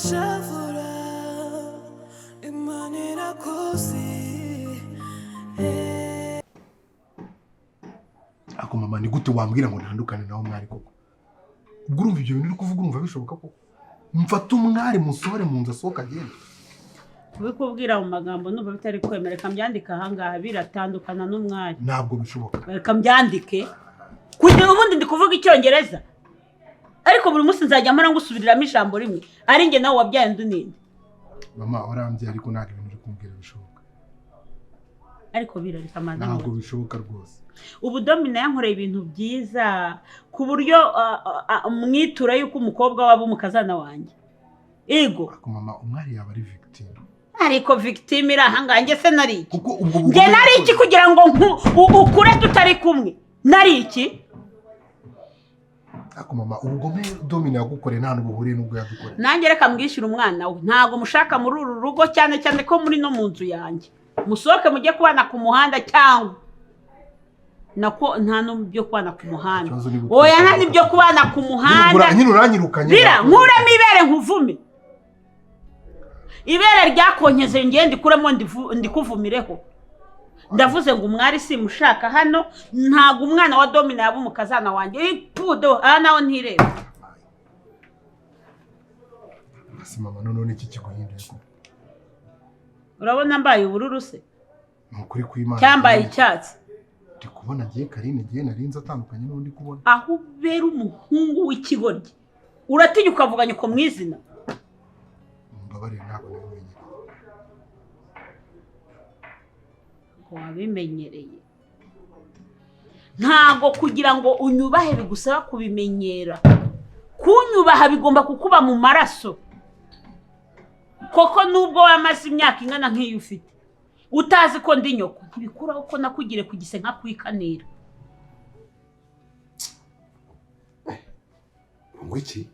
shavura imanira kosi ako mama ni gute wambwira ngo ntandukane nawe mwari koko ubwo urumva ibyo bintu uri kuvuga urumva bishoboka koko mfata umwari musore mu nzu asohoka agenda kubikubwira mu magambo numva bitari kwemera kambyandika ahangaha biratandukana n'umwari ntabwo bishoboka kambyandike kugira ubundi ndi kuvuga icyongereza ariko buri munsi nzajya mpora ngusubiriramo ijambo rimwe ari nge nawe wabyaye undi ninde mama warambye ariko ntabwo ibintu uri kumbwira bishoboka ariko birarika amazina ntabwo bishoboka rwose ubu Domina yankoreye ibintu byiza ku buryo mwitura yuko umukobwa waba umukazana wanjye ego ako mama umwari yaba ari victime ariko victime irahangaye nge se nari iki kuko ubwo nge nari iki kugira ngo ukure tutari kumwe nari iki ako mama ubugome Domina yagukoreye nta n'ubuhuriye n'ubwo yadukoreye nanjye reka mbwishyura umwana we ntabwo mushaka muri uru rugo cyane cyane ko muri no mu nzu yanjye musohoke mujye kubana ku muhanda cyangwa nako nta no byo kubana ku muhanda oya nta n'ibyo kubana ku muhanda nyine uranyirukanye bira nkuremo ibere nkuvume ibere ryakonkeze ngende kuremo ndikuvumireho ndavuze ngo umwari simushaka hano ntago umwana wa Domina yaba umukazana wanjye ipudo naho ntireba asi mama none iki kiguhinduye ko urabona mbaye ubururu se nukuri kw'Imana cyambaye icyatsi ndi kubona giye Karine giye narinze atandukanye n'undi kubona aho ubera umuhungu w'ikigoryi uratinya ukavuga nyuko mwizina mbabare ntabwo nabimenye wabimenyereye ntago kugira ngo unyubahe bigusaba kubimenyera kunyubaha bigomba kukuba mu maraso koko nubwo wamaze imyaka ingana nk'iyo ufite utazi ko ndi nyoko ntibikuraho ko nakugire kugise nka kwikanira ngo iki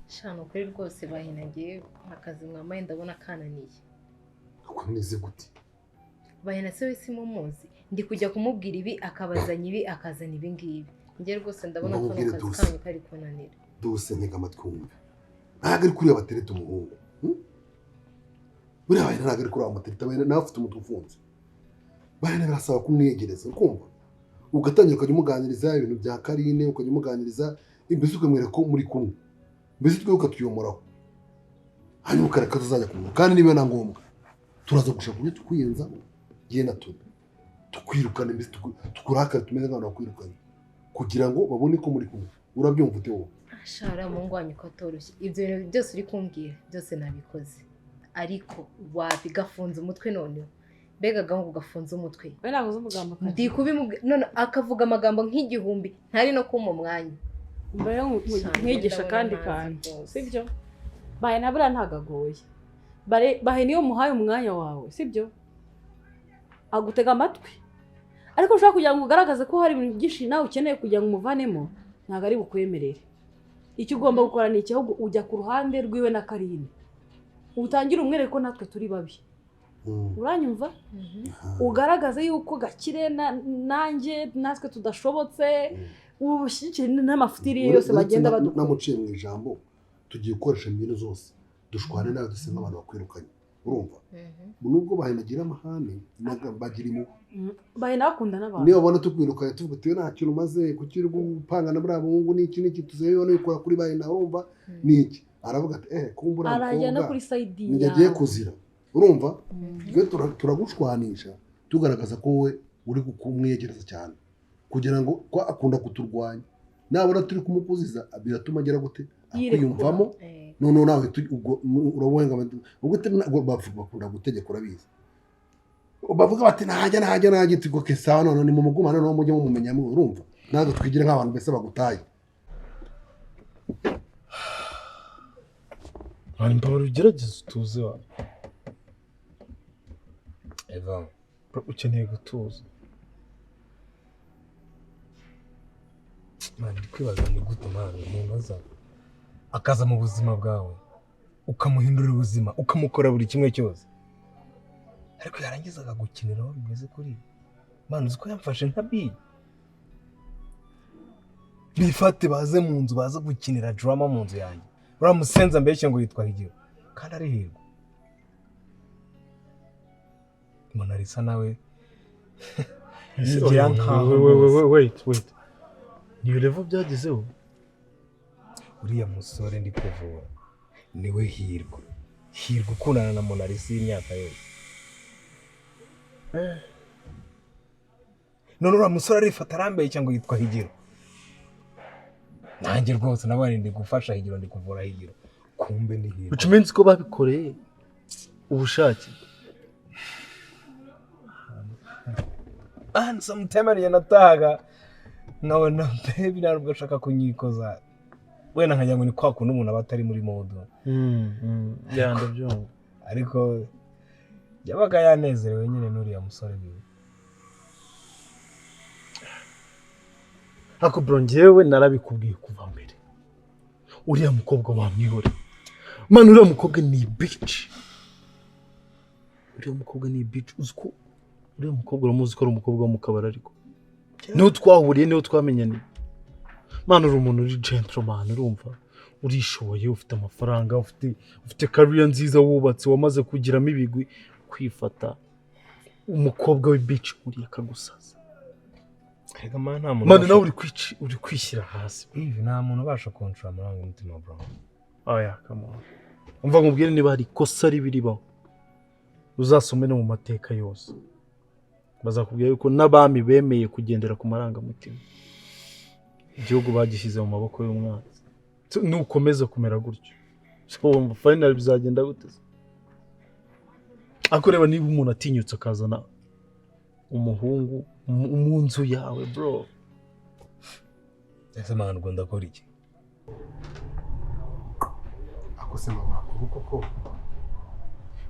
shano kuri rwose bahinagiye akazi mwamaye ndabona kananiye uko neze gute bahina se wese mumuzi ndi kujya kumubwira ibi akabazanya ibi akazana ibi ngibi ngiye rwose ndabona ko akazi kanyu kari kunanira duse ntega amatwumva ntago ari kuri abatereta umuhungu buriya bahina ntago ari kuri abatereta bahina nawe afite umutwe ufunze bahina birasaba kumwegereza ukumva ugatangira ukajya umuganiriza ibintu bya Karine ukajya umuganiriza mbese ukamwereka ko muri kumwe mbese twe ukatwiyomoraho hanyuma ukareka tuzajya kumwe kandi niba na ngombwa turaza gushaka uburyo tukwiyenza giye na tube tukwirukane mbese tukurakare tumeze nk'abantu bakwirukanye kugira ngo babone ko muri kumwe urabyumva ute wowe ashara mu ngwanyu ko atoroshye ibyo bintu byose uri kumbwira byose nabikoze ariko wabigafunze umutwe noneho mbega gahungu gafunze umutwe we navuze umugambo ndi kubimubwira none akavuga amagambo nk'igihumbi ntari no kuma mwanya mbere nkwigisha kandi sibyo baye nabura ntagagoye bahe niyo muhaye umwanya wawe sibyo agutega amatwi ariko ushaka kugira ngo ugaragaze ko hari ibintu byinshi nawe ukeneye kugira ngo umuvanemo ntago ari bukwemerere icyo ugomba gukora ni iki ahubwo ujya ku ruhande rwiwe na Karine utangira umwereke ko natwe turi babi uranyumva ugaragaze yuko Gakire nanjye natwe tudashobotse ubushyikire n'amafutiri yose bagenda badukora namuciye mu ijambo tugiye gukoresha ibintu zose dushwane nawe duse nk'abantu bakwirukanye urumva nubwo bahinagira amahane bagira impuhwe bahina bakunda n'abantu niyo babona tukwirukanye tuvuga tuyo nta kintu umaze kuki uri gupangana muri abo bahungu n'iki tuzeyo n'ikora kuri bahina urumva n'iki aravuga ati kumbura arajyana kuri side yawe ngiye kuzira urumva twe turagushwanisha tugaragaza ko wowe uri kumwegereza cyane kugira ngo ko akunda kuturwanya nabona turi kumukuziza biratuma agera gute akwiyumvamo none nawe urawenga ubwo bakunda gutegeka urabizi bavuga bati ntajya tigo kesa none ni mu mugumana no mujye mumenya urumva nazo twigire nk'abantu bese bagutaye Mani mbabara ugerageza utuze wa Eva ukeneye gutuza mani kwibaza ni gute mani umuntu akaza mu buzima bwawe ukamuhindurira ubuzima ukamukora buri kimwe cyose ariko yarangiza akagukinira aho bimeze kuri mani uzi ko yamfashe nka bi bifate baze mu nzu baza gukinira drama mu nzu yanjye uramusenza mbeshye ngo yitwa Higiro kandi ari Hirwa. Monalisa nawe yigira nkaho wait ni level byagezeho. uriya musore ndi kuvura niwe Hirwa ukundana na Monalisa y'imyaka yose. none uriya musore arifata arambaye cyangwa yitwa Higiro. nanjye rwose nabari ndi gufasha Higiro, ndi kuvura Higiro, kumbe ni Hirwa. Which means ko babikoreye ubushake. Sometime natahaga nkabona baby ntabwo ashaka kunyikoza, wenda nkajya ngo ni kwa kuntu umuntu aba atari muri modo. Ndabyumva ariko yabaga yanezerewe nyine n'uriya musore biwe. Ako bro njyewe narabikubwiye kuva mbere, uriya mukobwa wamwihora man, uriya mukobwa ni bitch, uziko uriya mukobwa uramuzi ko ari umukobwa wo mu kabari, ariko niho twahuriye, niho twamenyanye man. Uri umuntu uri gentleman, urumva urishoboye, ufite amafaranga, ufite career nziza wubatse, wamaze kugiramo ibigwi, kwifata umukobwa we bitch uriya kagusaza. Rega man, nta muntu man nawe uri kwishyira hasi. Ivi nta muntu ubasha kontra amaranga umutima bro. Oya come on, umva nkubwire niba hari ikosa ribiribaho uzasome no mu mateka yose, bazakubwira yuko n'abami bemeye kugendera ku marangamutima, igihugu bagishyize mu maboko y'umwana. Nukomeza kumera gutyo so final bizagenda gute? Ako reba niba umuntu atinyutse akazana umuhungu mu nzu yawe bro, ese man Rwanda akora iki? akose mama koko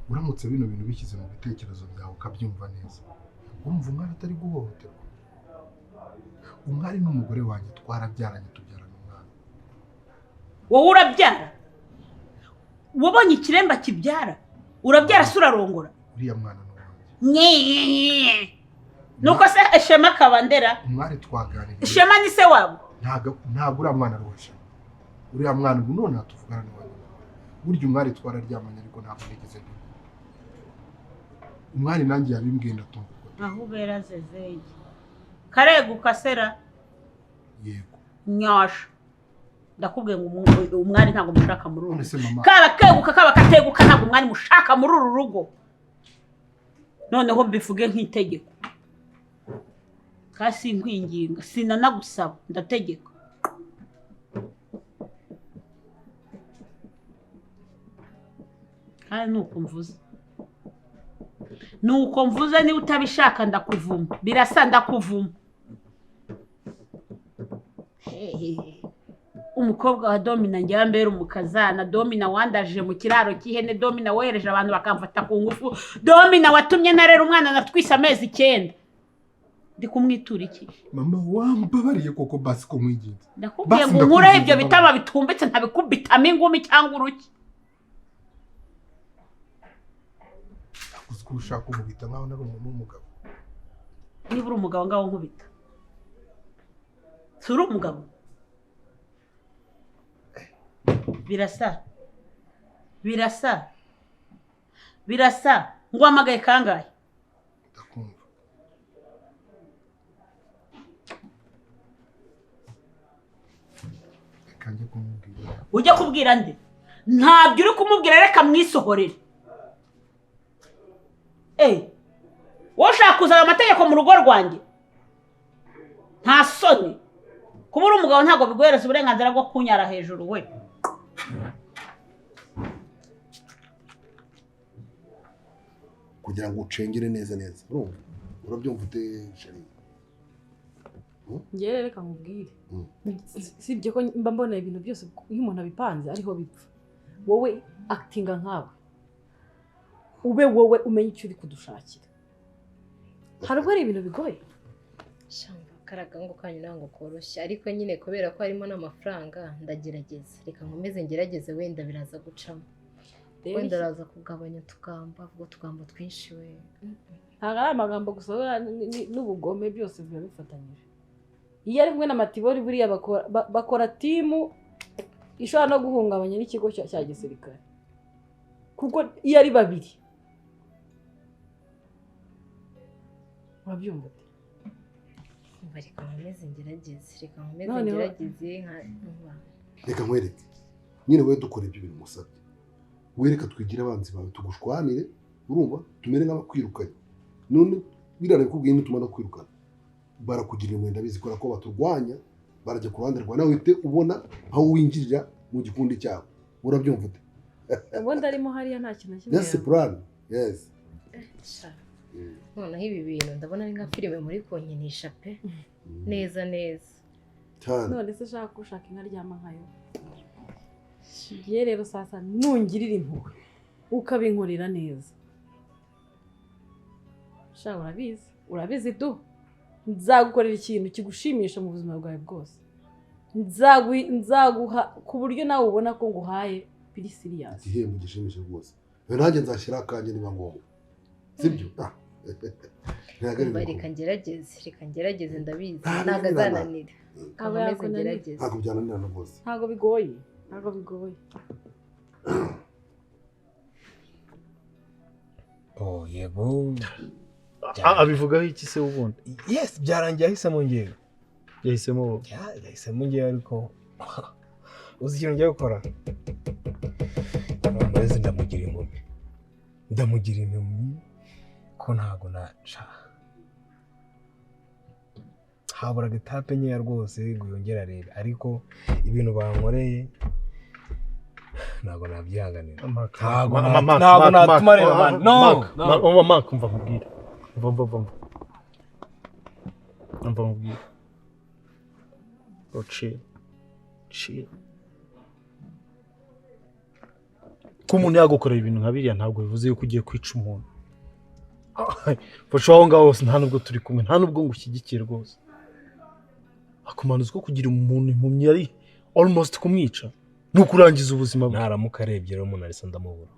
uramutse bino bintu bishyize mu bitekerezo byawe ukabyumva neza, umva umwana atari guhohoterwa. Umwari n'umugore wanjye twarabyaranye, tubyarana umwana. wowe urabyara? wabonye ikiremba kibyara? urabyara se urarongora? uriya mwana n'uwanjye. nuko se Ishema kabandera? Umwari twaganiriye. Ishema ni se wabo? ntabwo uriya mwana rwose. uriya mwana ubu none atuvugana n'uwanjye. burya umwari twararyamanye ariko ntabwo nigeze ndi. Umwari nanjye yabimbwiye ndatunguka. aho ubera zezeye kareguka sera? Yego. Nyasha ndakubwiye ngo umwari ntabwo mushaka muri uru rugo. kaba keguka kaba kateguka ntabwo umwari mushaka muri uru rugo. noneho mbivuge nk'itegeko, kasi nkwinginga sinanagusaba, ndategeka. kandi nuko mvuze niba utabishaka ndakuvuma. birasa ndakuvuma. umukobwa wa Domina njya mbere umukazana. Domina wandaje mu kiraro cy'ihene. Domina wohereje abantu bakamfata ku ngufu. Domina watumye narera umwana natwise amezi 9. ndi kumwitura iki? Mama wambabariye koko basi ko mwiginze. ndakubwiye ngo nkure ibyo bitama bitumbitse ntabikubitamo ingumi cyangwa uruki. Uziko ushaka kumubita nkaho nari umuntu w'umugabo. niba uri umugabo ngaho nkubita. si uri umugabo? birasa ngo amagaye kangahe? Ndakumva. Kanjye kumubwira. ujya kubwira nde? ntabyo uri kumubwira, reka mwisohorere. wowe ushaka kuzana amategeko mu rugo rwanjye? nta soni. kuba uri umugabo ntabwo biguhereza uburenganzira bwo kunyara hejuru we. kugira ngo ucengere neza urumva urabyumva ute sheri? Njye reka nkubwire, sibye ko mba mbona ibintu byose iyo umuntu abipanze ariho bipfa. Wowe actinga nkawe, ube wowe umenye icyo uri kudushakira. hari ubwo ari ibintu bigoye. karagango kanyu ntango koroshye, ariko nyine kubera ko harimo n'amafaranga ndagerageza. Reka nkomeze ngerageze, wenda biraza gucamo, wenda araza kugabanya utugambo twinshi. we ntabwo ari amagambo gusa, n'ubugome byose biba bifatanyije. iyo ari kumwe na Matibori buriya bakora timu ishobora no guhungabanya n'ikigo cya gisirikare kuko iyo ari babiri urabyumva ute reka nkomeze ngerageze reka nkwereke nyine wowe dukora ibyo bintu musabye wereka twigira abanzi bawe tugushwanire urumva tumere nk'abakwirukanye none birane kubwiye n'ituma no kwirukana barakugira imwenda bizikora ko baturwanya barajya ku ruhande rwa nawe uhite ubona aho winjirira mu gikundi cyabo urabyumva ute ubundi arimo hariya nta kintu kimwe yes plan yes noneho ibi bintu ndabona ari nka filime muri konkinisha pe neza none se ushaka ushaka inka aryama nkayo ye rero sasa nungirira impuhwe ukabinkorera neza sha urabizi du nzagukorera ikintu kigushimisha mu buzima bwawe bwose nzaguha ku buryo nawe ubona ko nguhaye biri serious igihembo gishimisha rwose nanjye nzashyira akanje niba ngombwa sibyo reka ngerageze ndabizi ntabwo azananira ntabwo byananirana rwose ntabwo bigoye yego abivugaho iki se ubundi yes byarangiye ahisemo ngewe yahisemo ngewe ariko uzi ikintu ngiye gukora none ndamugira impumyi ko ntago naca haburaga etape nkeya rwose yongera rero ariko ibintu bankoreye ntago nabyihanganira ntago natuma rero no Mark umva mubwira chill ko umuntu yagukorera ibintu nka biriya ntabwo bivuze yuko ugiye kwica umuntu fasha aho ngaho nta nubwo turi kumwe nta nubwo ngushyigikiye rwose akumanuza ko kugira umuntu impumyi ari almost kumwica no kurangiza ubuzima bwe naramuka arebye rero Monalisa ndamubura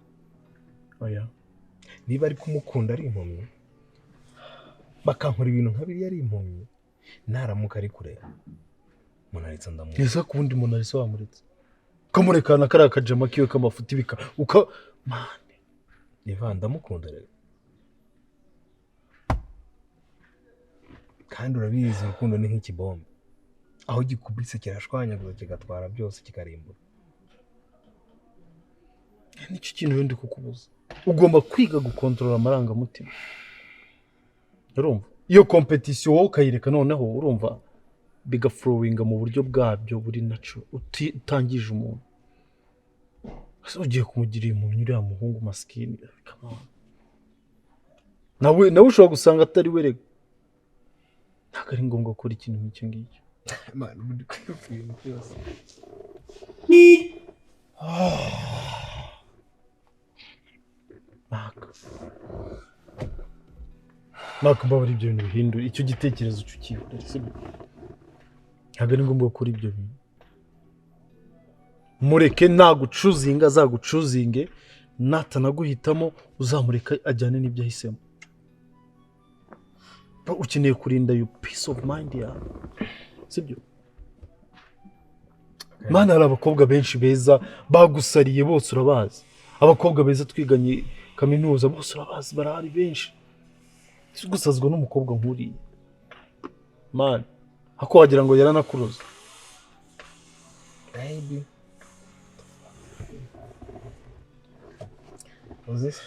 oya niba ari kumukunda ari impumyi bakankora ibintu nka biriya ari impumyi naramuka ari kureba Monalisa ndamubura ese kubundi Monalisa wamuretse kamurekana kari akajama kiwe kamafuti bika mane niba ndamukunda rero kandi urabizi urukundo ni nk'ikibombe aho gikubise kirashwanyaguza kigatwara byose kikarimbura nicyo kintu wenda kukubuza ugomba kwiga gukontorora amarangamutima urumva iyo competition wowe ukayireka noneho urumva bigaflowinga mu buryo bwabyo buri naco utangije umuntu ugiye kumugirira impumyi uriya muhungu maskini nawe ushobora gusanga atari werega ntabwo ari ngombwa gukora ikintu nk'icyo ngicyo man uri kwifuza ibintu byose Mark mbabara ibyo bintu bihindura icyo gitekerezo cy'ukibura sibyo ntabwo ari ngombwa gukora ibyo bintu mureke nagucuzinga azagucuzinge natanaguhitamo uzamureka ajyane n'ibyo ahisemo ukeneye kurinda your peace of mind yawe sibyo mana hari abakobwa benshi beza bagusariye bose urabazi abakobwa beza twiganye kaminuza bose urabazi barahari benshi gusazwa n'umukobwa nk'uriya man ako wagira ngo yaranakuroza baby what's this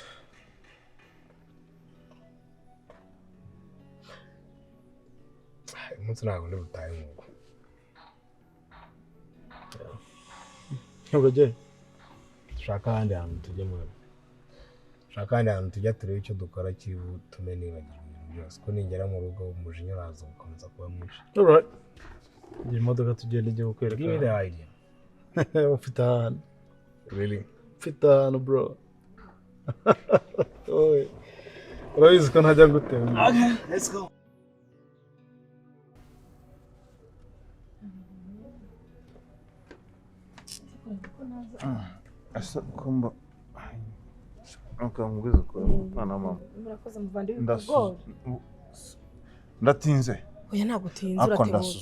umunsi ntabwo ndi butahe nk'uko uragiye dushaka ahandi hantu tujya mwana dushaka ahandi hantu tujya turebe icyo dukora kibutume nibagirwa ibintu byose ko ningera mu rugo umujinya uraza gukomeza kuba mwinshi alright iyi modoka tugenda igiye kukwereka give me the idea ufite ahantu really ufite ahantu bro urabizi ko ntajya ngutema okay let's go asa kumba akamugeza kwa mwana mama murakoze muvandimwe ndatinze oya ntabwo utinze uratemuze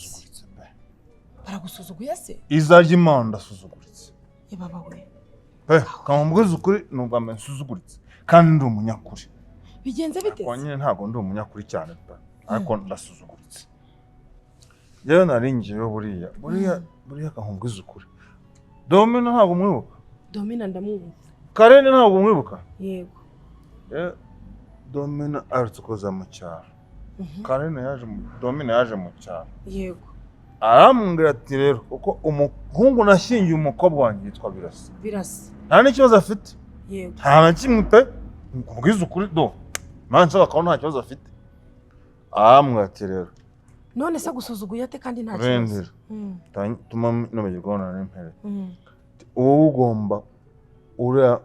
baragusuzuguye se izajya imana ndasuzuguritse baba we kamubwiza ukuri nubwo nsuzuguritse kandi ndi umunyakuri bigenze bite nyine ntabwo ndi umunyakuri cyane ariko ndasuzuguritse rero naringiyeyo buriya kamubwiza ukuri Domina ntabwo mwibuka Domina ndamwumva Karene ntabwo mwibuka yego Domina arutse kuza mu cyaro Karene Domina yaje mu cyaro yego arambwira ati rero kuko umuhungu nashyingiye umukobwa wanjye yitwa Birasa nta n'ikibazo afite yego nta na kimwe pe nkubwiza ukuri mpamvu nshaka ko nta kibazo afite arambwira ati rero none se agusuzuguye ate kandi nta kibazo tuma nabagirwaho n'impere wowe ugomba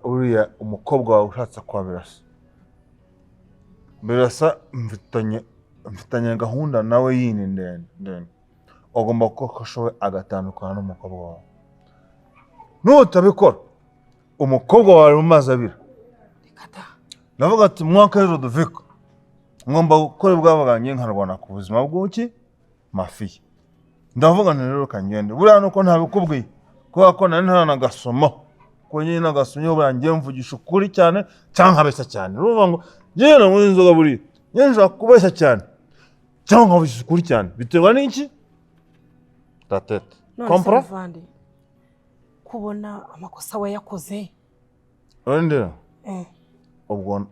uriya umukobwa wawe ushatse kwa Birasa mfitanye gahunda nawe yini ndende ugomba ko ashoboye agatandukana n'umukobwa wawe nutabikora umukobwa wawe mu mazi abira navuga ati mwaka rero duvika ngomba gukora ubwabaganye nkarwana ku buzima bw'uki mafiya ndavuga nti rero kangende buriya nuko ntabikubwiye kubera ko nari ntaranagasoma ko nyine nagasomye buriya ngiye mvugisha ukuri cyane cyangwa nkabeshya cyane urumva ngo ngewe namuze inzoga buriya ngewe nshaka kubeshya cyane cyangwa nkavugisha ukuri cyane biterwa n'iki tatete kompra kubona amakosa we yakoze urendera ubwo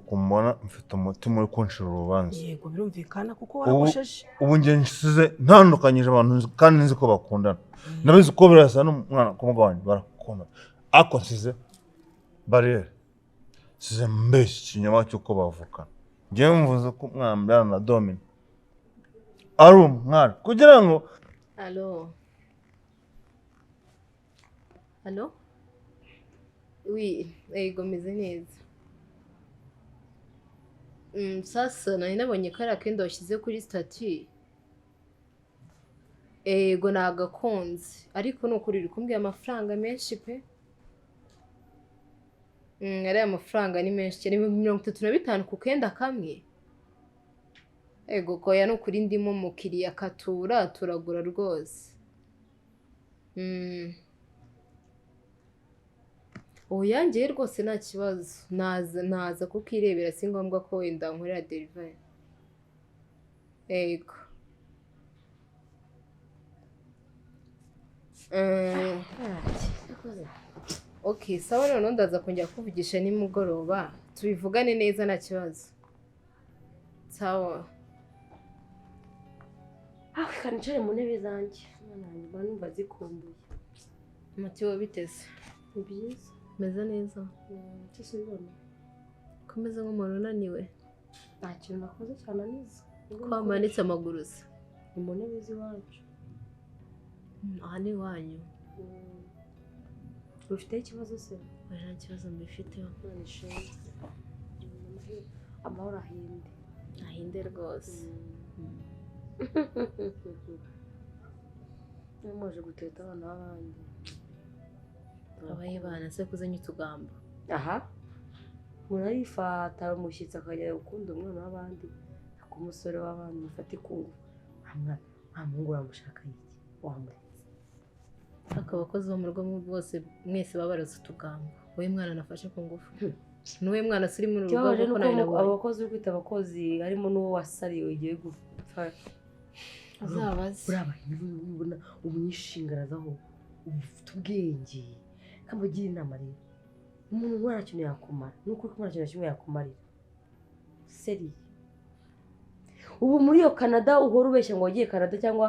kumubona mfite umutima uri kunshira urubanza yego birumvikana kuko warakosheje ubu ngiye nsize ntandukanyije abantu kandi nzi ko bakundana nabizi ko Birasa n'umwana kumugabo wanjye barakundana ako nsize barriere nsize mbeshya ikinyama cy'uko bavukana ngewe mvuze ko mwambirana na Domina ari umwari kugira ngo Allo oui yego meze neza sasa nari nabonye kariya kenda washyize kuri statut yego nagakunze ariko ni ukuri uri kumbwira amafaranga menshi pe ariya mafaranga ni menshi cyane 35 ku kenda kamwe yego koya ni ukuri ndimo umukiriya akatura turagura rwose yangiye rwose nta kibazo naza kukirebera si ngombwa ko wenda nkorera delivery yego okay sawa noneho ndaza kongera kuvugisha nimugoroba tubivugane neza nta kibazo sawa kanicare mu ntebe zanjye mba numva zikumbuye Matiyo biteze ni byiza meze neza cyose ubibona komeza nk'umuntu unaniwe nta kintu nakoze cyane anize kwamanitse amaguru se ni mu ntebe z'iwacu aha ni iwanyu ufite ikibazo se nta kibazo mbifiteho none shenge amahoro ahinde rwose niyo mwaje guteta abana b'abandi abayibana se kuzanye utugambo aha umuntu arifata umushyitsi akajya gukunda umwana w'abandi ako umusore w'abandi mufate ikungu nta muhungu uramushaka iki wamuretse ariko abakozi bo mu rugo bose mwese baba barazi utugambo wowe mwana nafashe ku ngufu n'uwe mwana suri mu rugo kuko nawe abakozi uri kwita abakozi harimo n'uwo wasariye ugiye gupfa uzabaze urabona ubu nyishingarazaho ufite ubwenge kamugira inama rero umuntu nta kintu yakumara nuko nta kintu kimwe yakumarira seri ubu muri iyo Canada uhora ubeshya ngo wagiye Canada cyangwa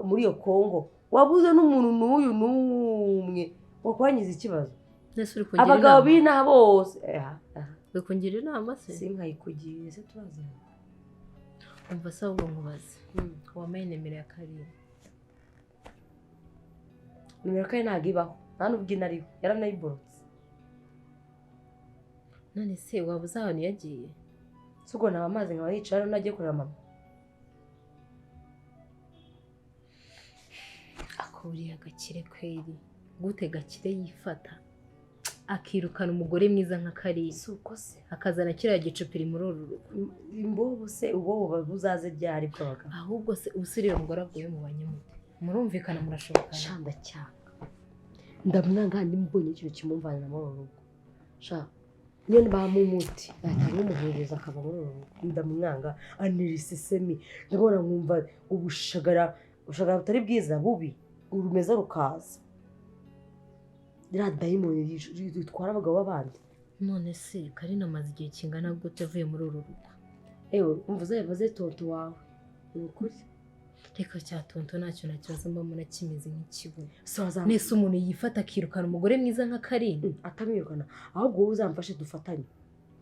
muri iyo Congo wabuze n'umuntu n'uyu n'umwe wakwangiza ikibazo abagabo b'inaha bose bikungira inama se sinkayikugiye se turazana umva se ahubwo nkubaze wamaye nimero ya Karine nimero Karine ntabwo ibaho nta n'ubwo inariho yaranayiborotse none se waba uzi ahantu yagiye si ubwo naba amazi nkaba yicara nagiye kureba mama akuriye agakire kweri gute gakire yifata akirukana umugore mwiza nka Karine si uko se akazana kiriya gicupiri muri uru rugo imbobo se ubwo buzaze byari bwabaga ahubwo se ubusiriye umugore avuye mu banyamute murumvikana murashobokana shanda cyane ndamwanga ndi mbonye ikintu kimumvanira muri uru rugo sha niyo bamumuti ahita n'umuhereza akava muri uru rugo ndamwanga anirisisemi ndabona nkumva ubushagara butari bwiza bubi urumeza rukaza rya dayimoni ritwara abagabo b'abandi. none se Karina amaze igihe kingana gute avuye muri uru rugo? Ewe umvuze yavuze tonto wawe ni ukuri reka cya tonto ntacyo na kibazo mbamo na kimeze nk'ikibuno nese umuntu yifata akirukana umugore mwiza nka Karina atamwirukana ahubwo wowe uzamfashe dufatanye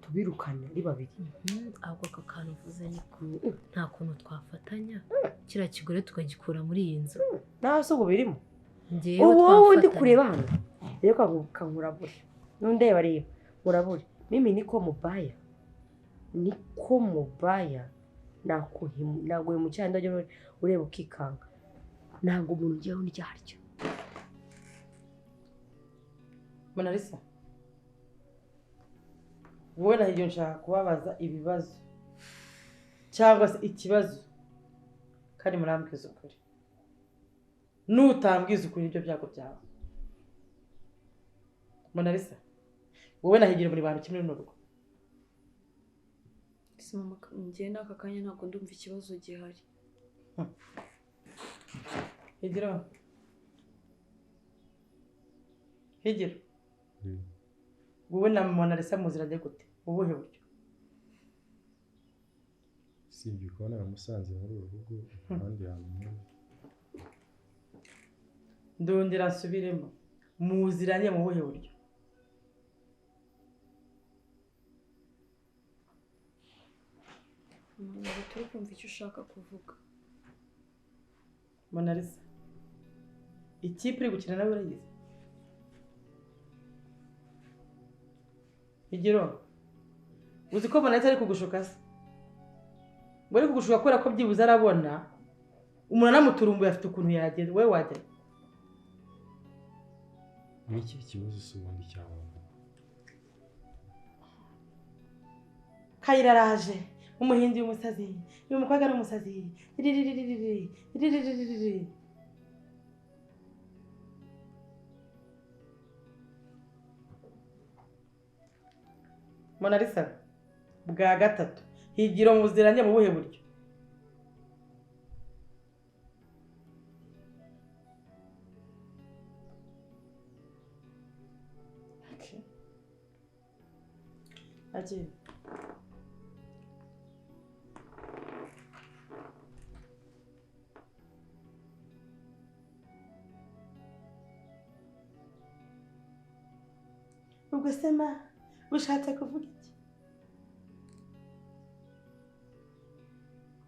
tubirukane ari babiri. ahubwo aka kantu uvuze niko nta kuntu twafatanya kiriya kigore tukagikura muri iyi nzu nawe se ubwo birimo ubu wowe ndi kureba hano rero kankurabure nundeba reba murabure mimi niko mubaya ntabwo mu cyanda ajya ureba ukikanga ntabwo umuntu ujyaho n'icyaryo. Monalisa wowe nahigiye nshaka kubabaza ibibazo cyangwa se ikibazo kandi murambwiza ukuri nutambwiza ukuri ibyo byago byawe. Monalisa wowe nahigiye muri bantu kimwe n'urugo mama njye n'aka kanya ntabwo ndumva ikibazo gihari. Higiro wowe na Monalisa muziranye gute ubuhe buryo? Sibyo kubona namusanze muri uru rugo ahandi hantu ndongera nsubiremo muziranye mu buhe buryo? ntabwo turi kumva icyo ushaka kuvuga. Monalisa ikipe iri gukina nawe urayizi? Higiro uzi ko Monalisa ari kugushuka se? ngo ari kugushuka kubera ko byibuze arabona umuntu anamuturumbuye afite ukuntu yagenda wowe wagenda. n'iki kibazo usubundi cyawe Kayira araje umuhindi w'umusazi uyu mukobwa ari umusazi Monalisa bwa gatatu Higiro muziranye mu buhe buryo? Aje ubwo sema ushatse kuvuga iki?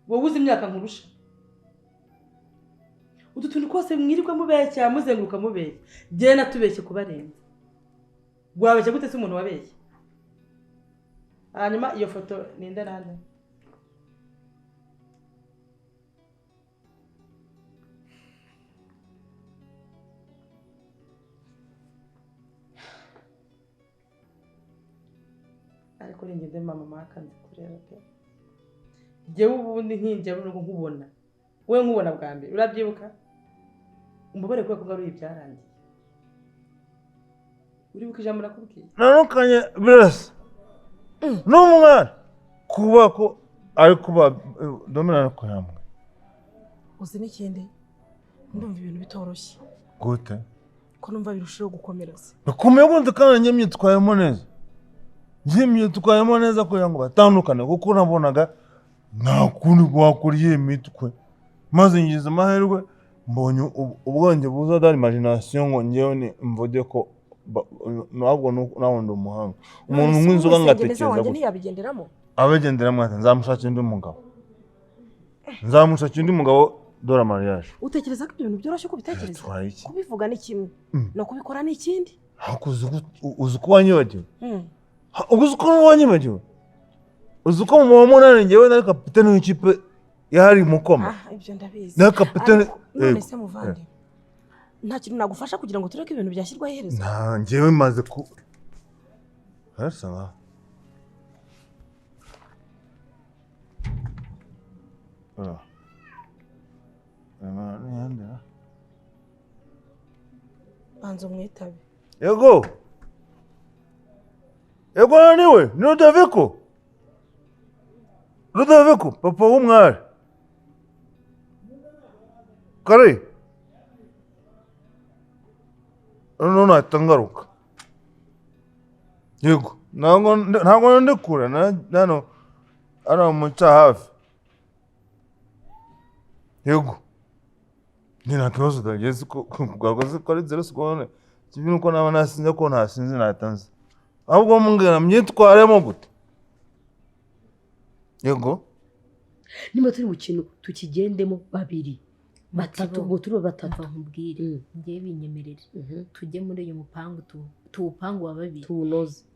wowe uzi imyaka nkurusha utu tuntu twose mwirirwa mubeshya muzenguruka mubeshya jye natubeshye kubarenza gwabeshye gute se umuntu wabeshye? hanyuma iyo foto ninde nande? ariko ngende mama makanze kureba pe jewe ubundi nkinje runo nkubona we nkubona bwa mbere urabyibuka umubare ko ari ibyarangiye uribuka ijambo nakubwiye nanukanye birasa n'umwana kuba ko ari kuba domina ko yamwe uzi n'ikindi ndumva ibintu bitoroshye gute ko numva birushaho gukomera se bikomeye gute kandi nyemye twayemo neza twayemo neza kugira ngo batandukane kuko nabonaga nta kundi wakuriye imitwe maze ngize amahirwe mbonye ubwenge buza dari imagination ngo ngewe ni mvuge ko ntabwo nawundi umuhanga umuntu mw'inzoga ngatekereza gute ntiyabigenderamo abagenderamo ati nzamushakira undi mugabo dore mariage. utekereza ko ibyo bintu byoroshye ko bitekereza kubivuga ni kimwe no kubikora ni ikindi uzi ko wanyibagiwe uzi ko wanyibagiwe uzi ko mu munani ngewe nari kapitene w'ikipe yari mukoma ibyo ndabizi nari kapitene none se muvandi nta kintu nagufasha kugira ngo tureke ibintu byashyirwa iherezo? nta ngewe maze ku harasa banza umwitabe. Yego. Yego niwe, ni Rudaviko. Rudaviko, papa w'umwari. Kare. None atangaruka. Yego, ntabwo ndi kure nano ara muca hafi. Yego. Nina kibazo dageze ko kugaruka ko ari zero sikone. Kibino ko naba nasinze ko ntasinze natanze. Ahubwo mungana myitwaremo gute? Yego. Nimba turi mu kintu tukigendemo babiri. Batatu turi batatu nkubwire ngiye binyemerere tujye muri uyu mupangu tuwupangu wa babiri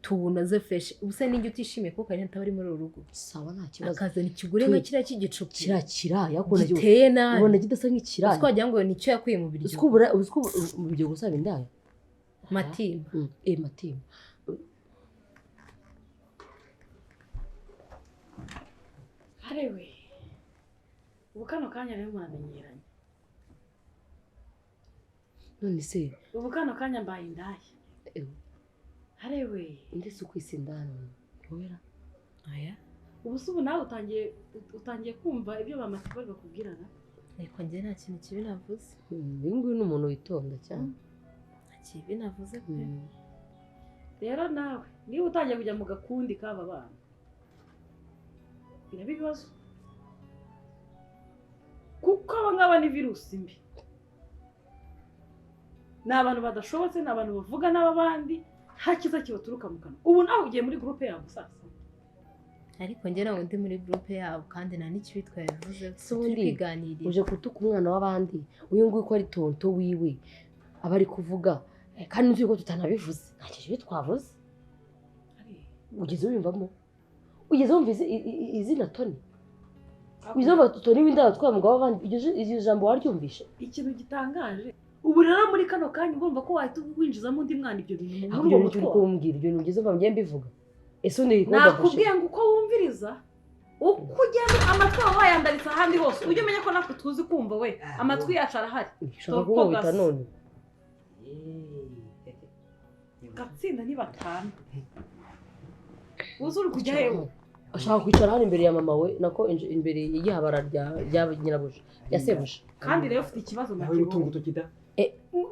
tuwunoze fresh ubuse n'ingi utishimiye ko kari ntabari muri urugo sawa nta kibazo akazana ikigure nka kiriya cy'igicupa kirakira yakona giteye nabi ubona kidasa nk'ikiraya twagira ngo nicyo yakuye mu biryo uziko mu biryo gusaba indaya matimba matimba harewe ubu kano kanya rero muramenyeranye none se ubu kano kanya mbaye indaya harewe ndetse ukwisi ndani wera aya ubu se ubu nawe utangiye kumva ibyo bamatsiko bari bakubwirana ariko njye nta kintu kibi navuze uyu nguyu ni umuntu witonda cyane nta kibi navuze pe rero nawe niba utangiye kujya mu gakundi k'aba bana biraba ibibazo kuko aba ngaba ni virusi mbi ni abantu badashobotse ni abantu bavuga n'abandi nta kiza kibaturuka mu kanwa ubu nawe ugiye muri gurupe yabo sasa ariko njye nawe ndi muri gurupe yabo kandi nta n'ikibi twabivuze tubiganiriye uje kutuka umwana w'abandi uyu nguyu ko ari tonto wiwe aba ari kuvuga kandi nzi ko tutanabivuze nta kibi twavuze ugeze wiyumvamo ugeze wumva izina Toni ugeze wumva Toni w'indaya twaba mugabo w'abandi iryo jambo waryumvishe ikintu gitangaje ubu rero muri kano kanya ugomba ko wahita winjizamo undi mwana ibyo bintu mu buryo bwo kumbwira ibyo bintu ugeze wumva njye mbivuga ese undi nakubwiye ngo uko wumviriza uko ugenda amatwi wawe wayandaritse ahandi hose ujye umenya ko natwe tuzi kumva we amatwi yacu arahari ushobora none gatsinda ni batanu uzi uri kujya hewe ashaka kwicara hano imbere ya mama we nako imbere y'ihabara rya nyirabuja ya sebuja kandi rero ufite ikibazo nakibona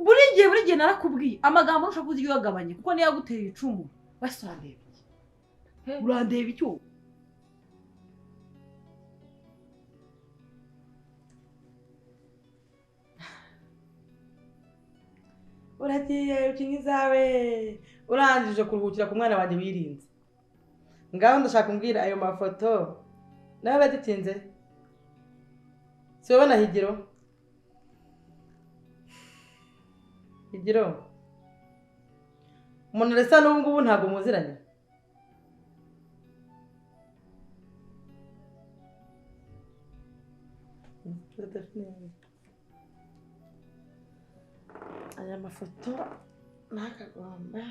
buri gihe narakubwiye amagambo ushaka kujya uyagabanya kuko niyo yagutera icumu wese urandeba icyo uragiye ukinga izawe urangije kuruhukira ku mwana wanjye wirinze ngaho ndashaka kumbwira ayo mafoto nawe badutinze si wowe na Higiro Monalisa n'ubu ngubu ntabwo muziranye aya mafoto nakagomba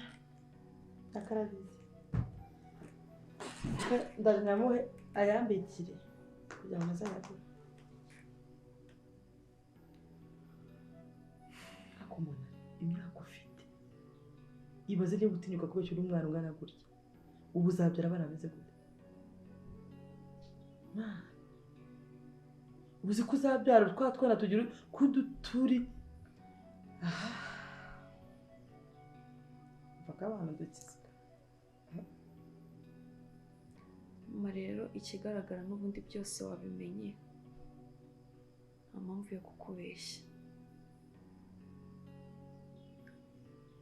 nakarabizi ndamuhe ayambikire kugira ngo azayagure akomona imyaka ufite ibaze niba utinyuka kubeshyura umwana ungana gutya ubu uzabyara abana bameze gute uzi ko uzabyara twa twana tugira kuduturi mvuga abantu dukize mama rero ikigaragara n'ubundi byose wabimenye nta mpamvu yo kukubeshya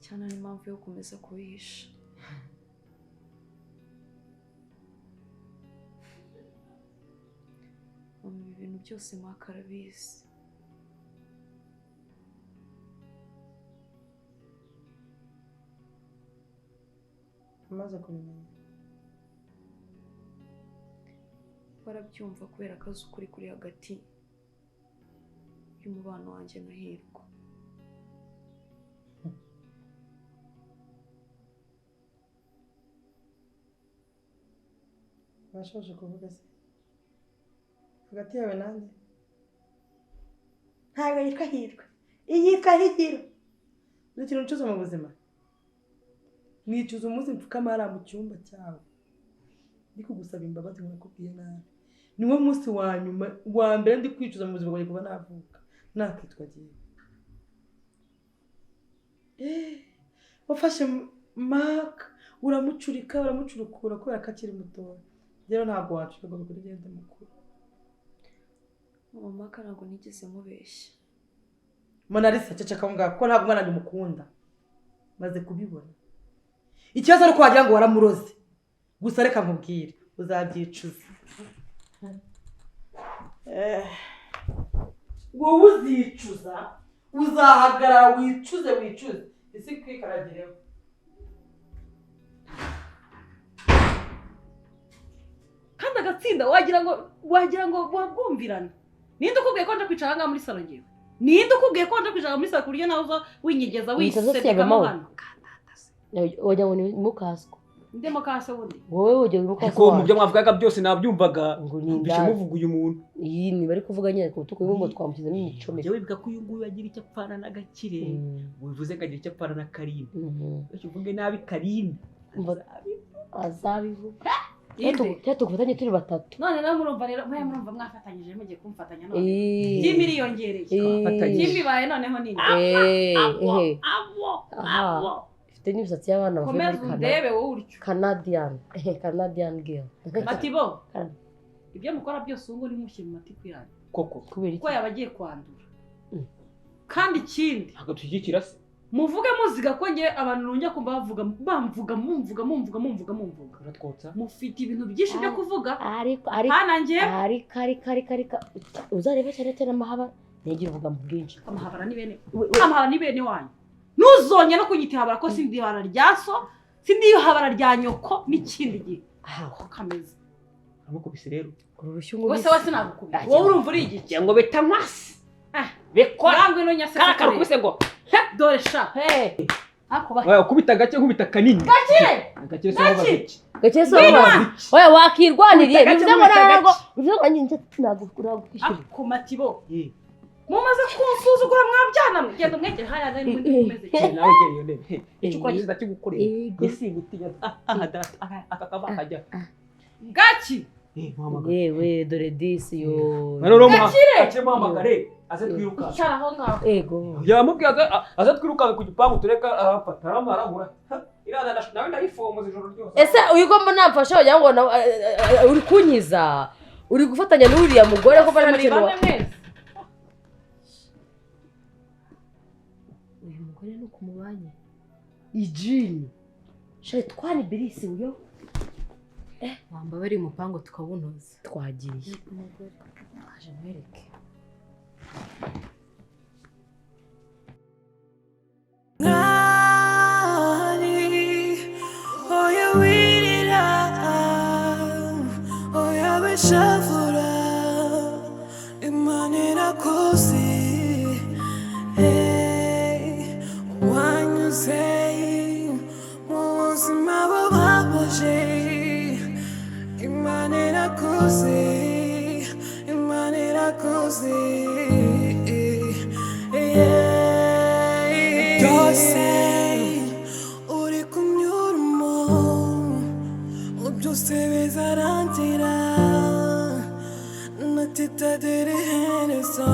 cyane n'impamvu yo gukomeza kubihisha mama ibi bintu byose mwaka arabizi umaze kubimenya barabyumva kubera ko azi ukuri kuri hagati y'umubano wanjye na Hirwa bashoje kuvuga se hagati yawe nande ntabwo yitwa Hirwa yitwa Higiro n'ikintu cyose mu buzima nicuza umunsi mfukama hariya mu cyumba cyawe ndi kugusaba imbabazi nkakubwiye nabi niwo munsi wa nyuma wa mbere ndi kwicuza mu buzima bwanjye kuba navuka nakitwa gihe wafashe maka uramucurukura kubera ko akiri mutoya rero ntabwo wacurika ngo bikore igenda mukuru mama maka ntabwo nigeze mubeshya Monalisa ceceka ngaho ko ntabwo umwana ndimukunda maze kubibona ikibazo ari uko wagira ngo waramuroze gusa reka nkubwire uzabyicuza wowe uzicuza uzahagarara wicuze isi kwikaragireho kandi agatsinda wagira ngo wabwumvirana ninde ukubwiye ko nje kwicara ngaha muri salo ngewe ninde ukubwiye ko nje kwicara muri salo kurya nawe uza winyegeza wisebeka mu hano wagira ngo ni mukaswa ndemo kase wundi wowe wagira ngo mukaswa ko mu byo mwavugaga byose nabyumvaga bishe muvuga uyu muntu iyi ni bari kuvuga nyine ko tuko ngo twamushyizemo imicome jewe bivuga ko uyu nguyu agira icyo apfana n'agakire wivuze ngo agira icyo apfana na Karine uvuge nabi Karine azabivuga tugufatanye turi batatu none nawe murumva rero murumva mwafatanyije mugiye kumfatanya none Jimmy riyongereye Jimmy baye noneho nini abo ifite n'ibisatsi y'abana bavuye muri ndebe wowe uryo Canadian girl Matibo ibyo mukora byose ubu ni mushyira mu matiku yanyu koko kubera ko yabagiye kwandura kandi ikindi ntabwo tujyikira se muvuge muziga ko nge abantu runjya kumva bavuga mumvuga uratwotsa mufite ibintu byinshi byo kuvuga ariko uzarebe cyane cyane amahaba ntigira uvuga mu bwinshi amahaba ni bene wanyu ntuzonye no kunyitihabara ko sindi habara rya so sindi habara rya nyoko n'ikindi gihe ko kameze amukubise rero wese nagukubise wowe urumva uri igiki ngo bita nkwasi bekora ngwe no nyase karakubise ngo dore sha waya kubita gake nkubita kanini gake so oya wakirwaniriye bivuze ngo ntabwo bivuze ngo njye nagukura ku Matibo mumaze kunsuzugura mwabyana genda mwegere haya nari mumeze cyane nawe gere yo nebe icyo kwagiza cy'ugukorera isi gutinya akakabakajya gaki yewe dore disi yo gakire muhamagare aze twiruka cyaraho ngaho ego yamubwiye aze twiruka ku gipangu tureka arafata aramara iraza nawe ndayifomo ijoro ryose ese uyigomba namfasha wagira ngo uri kunyiza uri gufatanya n'uriya mugore ko bari muri mwese uyu mugore no kumubanye ijini shaitani birisi uyo wamba bari umupango tukabunoza twagiye aje mwereke oya wirira oya beshavura Imana irakoze wanyuze mu buzima bubabaje Imana irakoze byose uri kunyuramo byose bizarangira natitadere iherezo